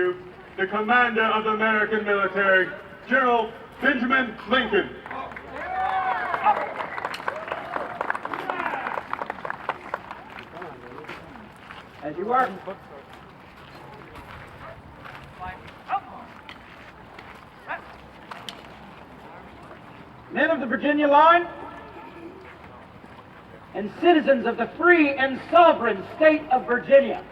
you the commander of the American military, General Benjamin Lincoln. As you are. Men of the Virginia line and citizens of the free and sovereign state of Virginia,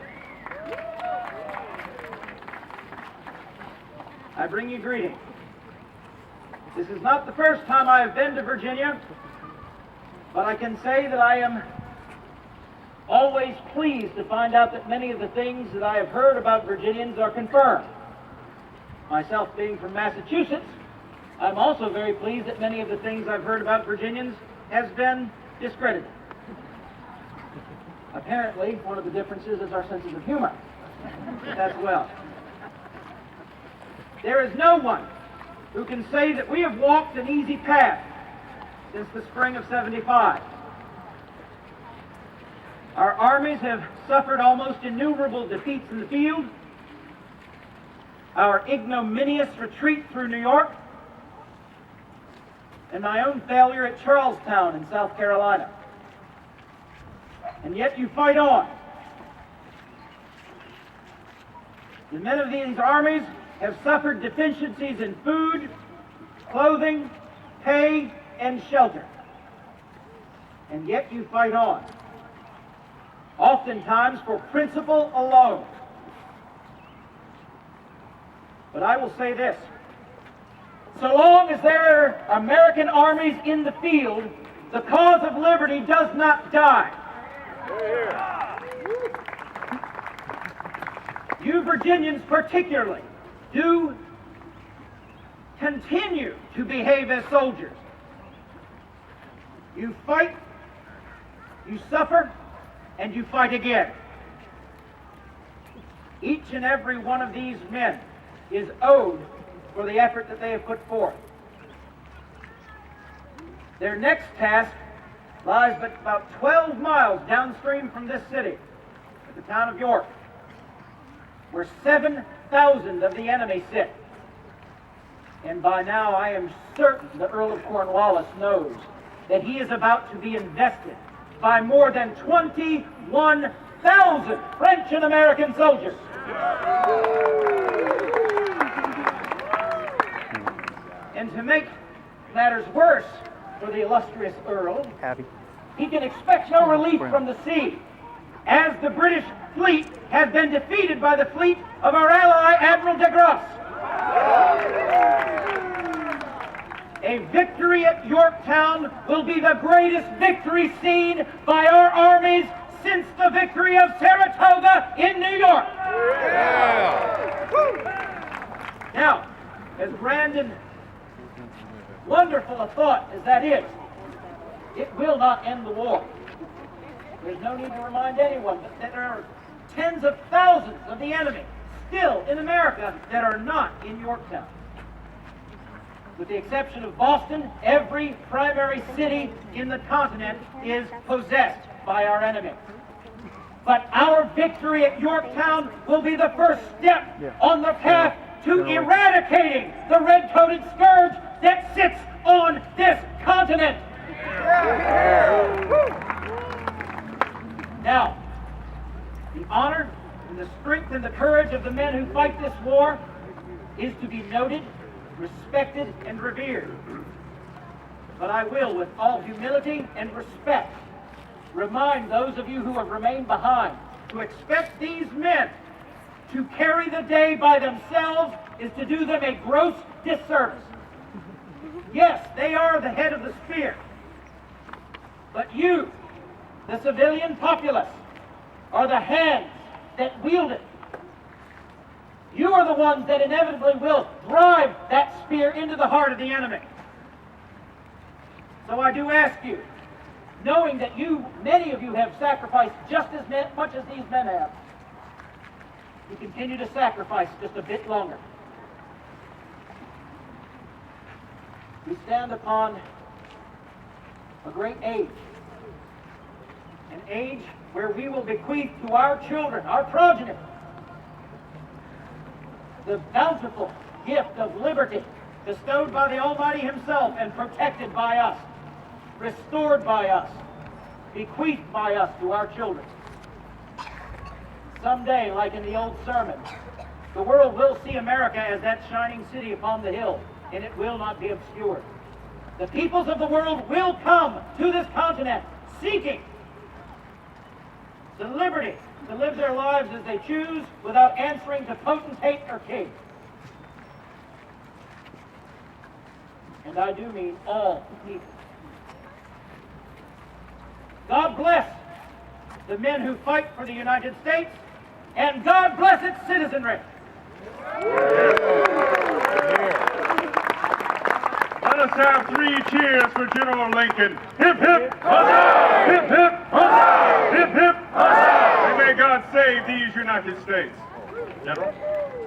I bring you greetings. This is not the first time I have been to Virginia, but I can say that I am always pleased to find out that many of the things that I have heard about Virginians are confirmed. Myself being from Massachusetts, I'm also very pleased that many of the things I've heard about Virginians has been discredited. Apparently, one of the differences is our senses of humor. But that's well. There is no one who can say that we have walked an easy path since the spring of '75. Our armies have suffered almost innumerable defeats in the field. Our ignominious retreat through New York, and my own failure at Charlestown in South Carolina. And yet you fight on. The men of these armies have suffered deficiencies in food, clothing, pay, and shelter. And yet you fight on. Oftentimes for principle alone. But I will say this. So long as there are American armies in the field, the cause of liberty does not die. You Virginians particularly do continue to behave as soldiers. You fight, you suffer, and you fight again. Each and every one of these men is owed for the effort that they have put forth. Their next task lies but about 12 miles downstream from this city, at the town of York, where 7,000 of the enemy sit. And by now I am certain the Earl of Cornwallis knows that he is about to be invested by more than 21,000 French and American soldiers. And to make matters worse for the illustrious Earl, he can expect no relief from the sea, as the British fleet has been defeated by the fleet of our ally, Admiral de Grasse. A victory at Yorktown will be the greatest victory seen by our armies since the victory of Saratoga in New York. Now, as Brandon, wonderful a thought as that is, it will not end the war. There's no need to remind anyone that there are tens of thousands of the enemy still in America that are not in Yorktown. With the exception of Boston, every primary city in the continent is possessed by our enemy. But our victory at Yorktown will be the first step on the path to eradicating the red-coated scourge that sits on this continent. Now, the honor and the strength and the courage of the men who fight this war is to be noted, respected, and revered. But I will, with all humility and respect, remind those of you who have remained behind to expect these men to carry the day by themselves is to do them a gross disservice. Yes, they are the head of the spear, but you, the civilian populace, are the hands that wield it. You are the ones that inevitably will drive that spear into the heart of the enemy. So I do ask you, knowing that many of you have sacrificed just as much as these men have, to continue to sacrifice just a bit longer. We stand upon a great age, an age where we will bequeath to our children, our progeny, the bountiful gift of liberty bestowed by the Almighty Himself and protected by us, restored by us, bequeathed by us to our children. Someday, like in the old sermon, the world will see America as that shining city upon the hill, and it will not be obscured. The peoples of the world will come to this continent seeking the liberty to live their lives as they choose without answering to potentate or king. And I do mean all people. God bless the men who fight for the United States, and God bless its citizenry. Let us have 3 cheers for General Lincoln. Hip, hip, huzzah! Hip, hip, huzzah! Hip, hip, huzzah! And may God save these United States. General,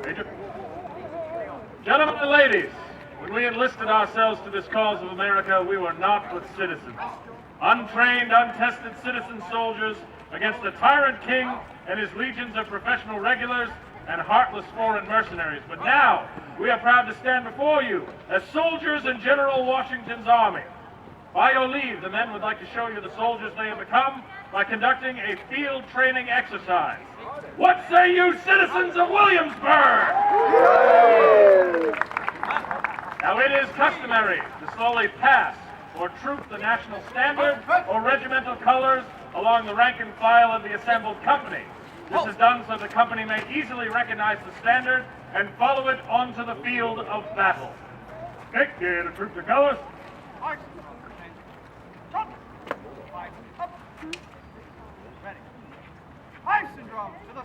Major. Gentlemen and ladies, when we enlisted ourselves to this cause of America, we were not with citizens. Untrained, untested citizen soldiers against a tyrant king and his legions of professional regulars and heartless foreign mercenaries. But now, we are proud to stand before you as soldiers in General Washington's army. By your leave, the men would like to show you the soldiers they have become by conducting a field training exercise. What say you, citizens of Williamsburg? Now, it is customary to slowly pass or troop the national standard or regimental colors along the rank and file of the assembled company. This is done so the company may easily recognize the standard and follow it onto the field of battle. Okay, here to troop the colors. Ready. Fife syndrome to the